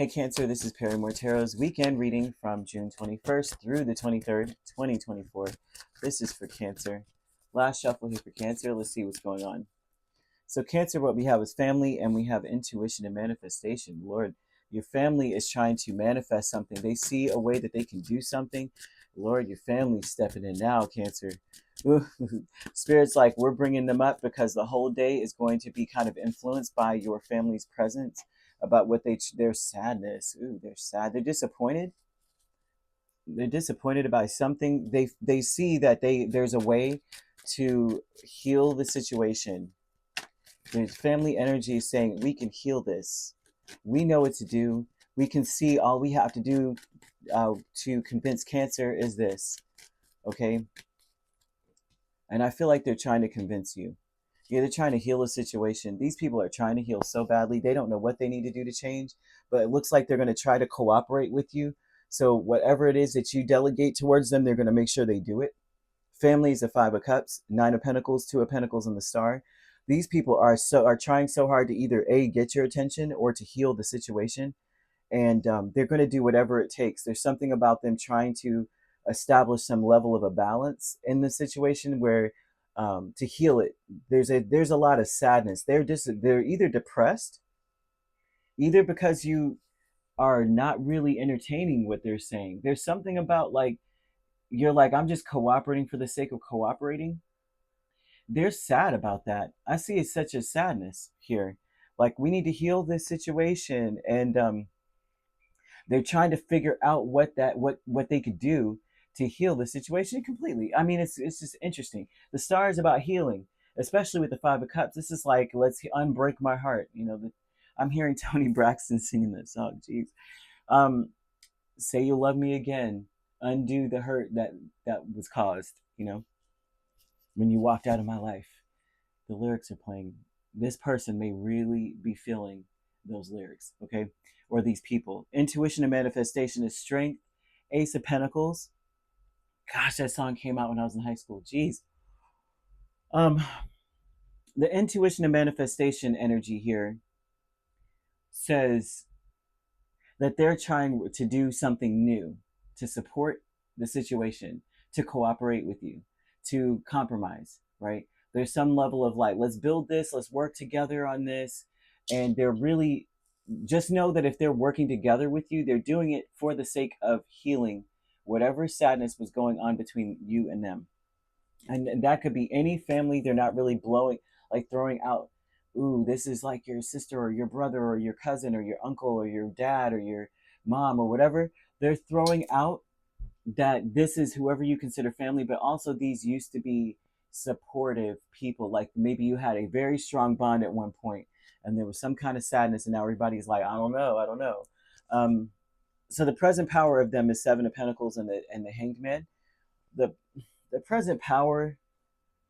Hey Cancer, this is Perrymore Tarot's weekend reading from June 21st through the 23rd, 2024. This is for Cancer. Last shuffle here for Cancer. Let's see what's going on. So Cancer, what we have is family and we have intuition and manifestation. Lord, your family is trying to manifest something. They see a way that they can do something. Lord, your family's stepping in now, Cancer. Spirit's like, we're bringing them up because the whole day is going to be kind of influenced by your family's presence, about what their sadness. Ooh, they're sad. They're disappointed. They're disappointed about something. They see that there's a way to heal the situation. There's family energy saying, we can heal this. We know what to do. We can see. All we have to do to convince Cancer is this. Okay? And I feel like they're trying to convince you. Yeah, they're trying to heal a situation. These people are trying to heal so badly. They don't know what they need to do to change, but it looks like they're going to try to cooperate with you. So whatever it is that you delegate towards them, they're going to make sure they do it. Family is the Five of Cups, Nine of Pentacles, Two of Pentacles, and the Star. These people are trying so hard to either A, get your attention or to heal the situation. And they're going to do whatever it takes. There's something about them trying to establish some level of a balance in the situation where to heal it. There's a lot of sadness. They're either depressed, either because you are not really entertaining what they're saying. There's something about like you're like, I'm just cooperating for the sake of cooperating. They're sad about that. I see it's such a sadness here. Like, we need to heal this situation, and they're trying to figure out what they could do to heal the situation completely. I mean, it's just interesting. The Star is about healing, especially with the Five of Cups. This is like, let's unbreak my heart. I'm hearing Tony Braxton singing that song. Jeez. Say you'll love me again. Undo the hurt that was caused. When you walked out of my life. The lyrics are playing. This person may really be feeling those lyrics. Okay. Or these people. Intuition and manifestation is strength. Ace of Pentacles. Gosh, that song came out when I was in high school. Jeez. The intuition and manifestation energy here says that they're trying to do something new, to support the situation, to cooperate with you, to compromise, right? There's some level of like, let's build this, let's work together on this. And they're really, just know that if they're working together with you, they're doing it for the sake of healing whatever sadness was going on between you and them. And that could be any family. They're not really throwing out, ooh, this is like your sister or your brother or your cousin or your uncle or your dad or your mom or whatever. They're throwing out that this is whoever you consider family, but also these used to be supportive people. Like maybe you had a very strong bond at one point and there was some kind of sadness, and now everybody's like, I don't know. So the present power of them is Seven of Pentacles and the Hanged Man. The present power,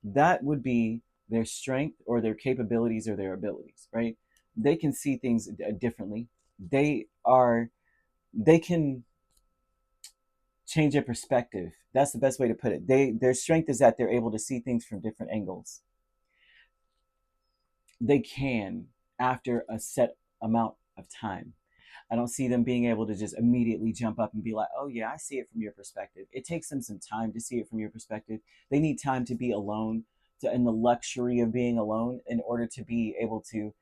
that would be their strength or their capabilities or their abilities, right? They can see things differently. They can change their perspective. That's the best way to put it. Their strength is that they're able to see things from different angles. They can, after a set amount of time. I don't see them being able to just immediately jump up and be like, oh yeah, I see it from your perspective. It takes them some time to see it from your perspective. They need time to be alone, in the luxury of being alone, in order to be able to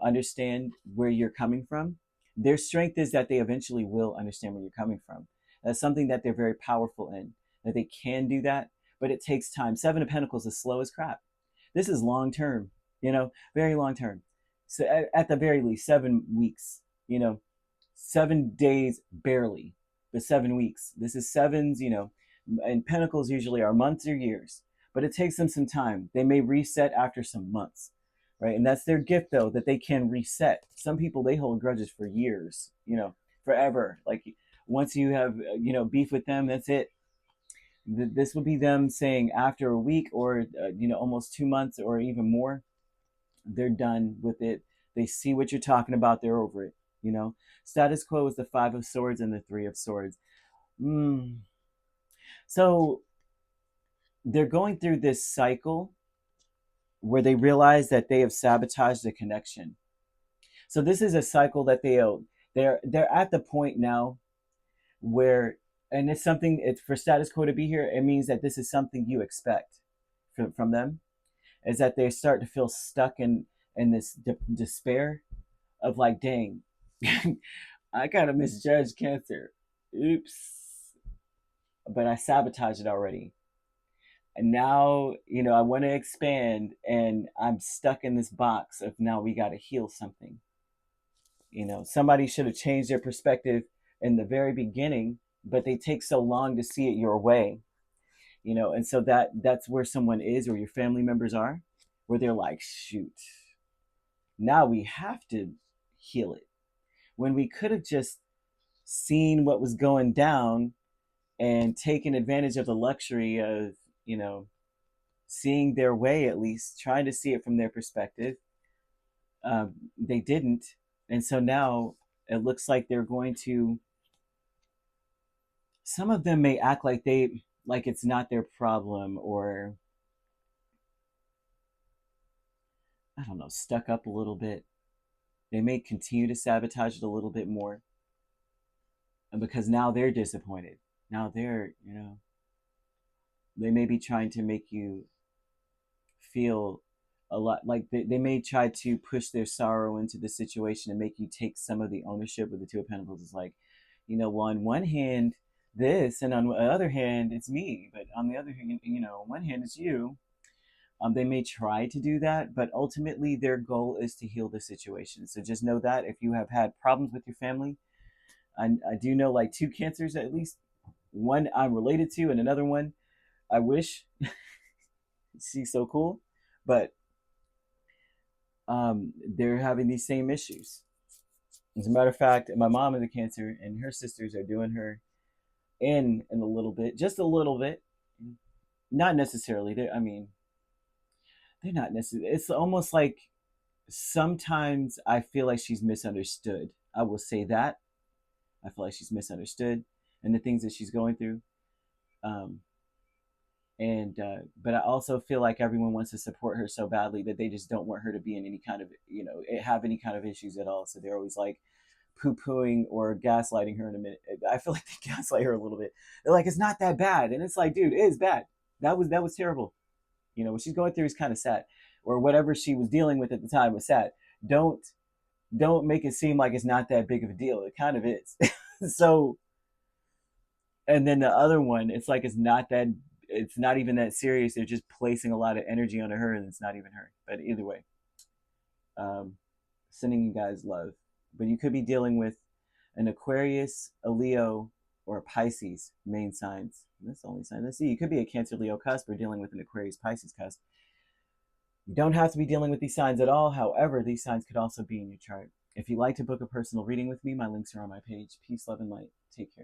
understand where you're coming from. Their strength is that they eventually will understand where you're coming from. That's something that they're very powerful in, that they can do that, but it takes time. Seven of Pentacles is slow as crap. This is long term, very long term. So at the very least, 7 weeks, 7 days barely, but 7 weeks. This is sevens, and Pentacles usually are months or years, but it takes them some time. They may reset after some months, right? And that's their gift, though, that they can reset. Some people, they hold grudges for years, forever. Like once you have, beef with them, that's it. This would be them saying after a week or, almost 2 months or even more, they're done with it. They see what you're talking about. They're over it. Status quo is the Five of Swords and the Three of Swords. So they're going through this cycle where they realize that they have sabotaged the connection. So this is a cycle that They're at the point now where, and it's something, it's for status quo to be here, it means that this is something you expect from them, is that they start to feel stuck in this despair of like, dang, I kind of misjudged Cancer. Oops. But I sabotaged it already. And now, I want to expand and I'm stuck in this box of now we got to heal something. Somebody should have changed their perspective in the very beginning, but they take so long to see it your way. And so that's where someone is, or your family members are, where they're like, shoot, now we have to heal it, when we could have just seen what was going down and taken advantage of the luxury of, seeing their way, at least trying to see it from their perspective. They didn't. And so now it looks like they're going to, some of them may act like it's not their problem, or I don't know, stuck up a little bit. They may continue to sabotage it a little bit more. And because now they're disappointed. Now they're, they may be trying to make you feel a lot like they may try to push their sorrow into the situation and make you take some of the ownership. With the Two of Pentacles, it's like, well, on one hand this, and on the other hand it's me, but on the other hand, on one hand it's you. They may try to do that, but ultimately their goal is to heal the situation. So just know that if you have had problems with your family, I do know like two Cancers, at least one I'm related to, and another one I wish she's so cool, but they're having these same issues. As a matter of fact, my mom is a Cancer, and her sisters are doing her in a little bit, just a little bit. Not necessarily. They're not necessarily. It's almost like sometimes I feel like she's misunderstood. I will say that. I feel like she's misunderstood and the things that she's going through. But I also feel like everyone wants to support her so badly that they just don't want her to be in any kind of, have any kind of issues at all. So they're always like poo-pooing or gaslighting her in a minute. I feel like they gaslight her a little bit. They're like, it's not that bad. And it's like, dude, it is bad. That was terrible. What she's going through is kind of sad, or whatever she was dealing with at the time was sad. Don't make it seem like it's not that big of a deal. It kind of is. So, and then the other one, it's like it's not even that serious. They're just placing a lot of energy onto her, and it's not even her. But either way, sending you guys love. But you could be dealing with an Aquarius, a Leo, or a Pisces main signs. That's the only sign. Let's see. You could be a Cancer, Leo cusp, or dealing with an Aquarius, Pisces cusp. You don't have to be dealing with these signs at all. However, these signs could also be in your chart. If you'd like to book a personal reading with me, my links are on my page. Peace, love, and light. Take care.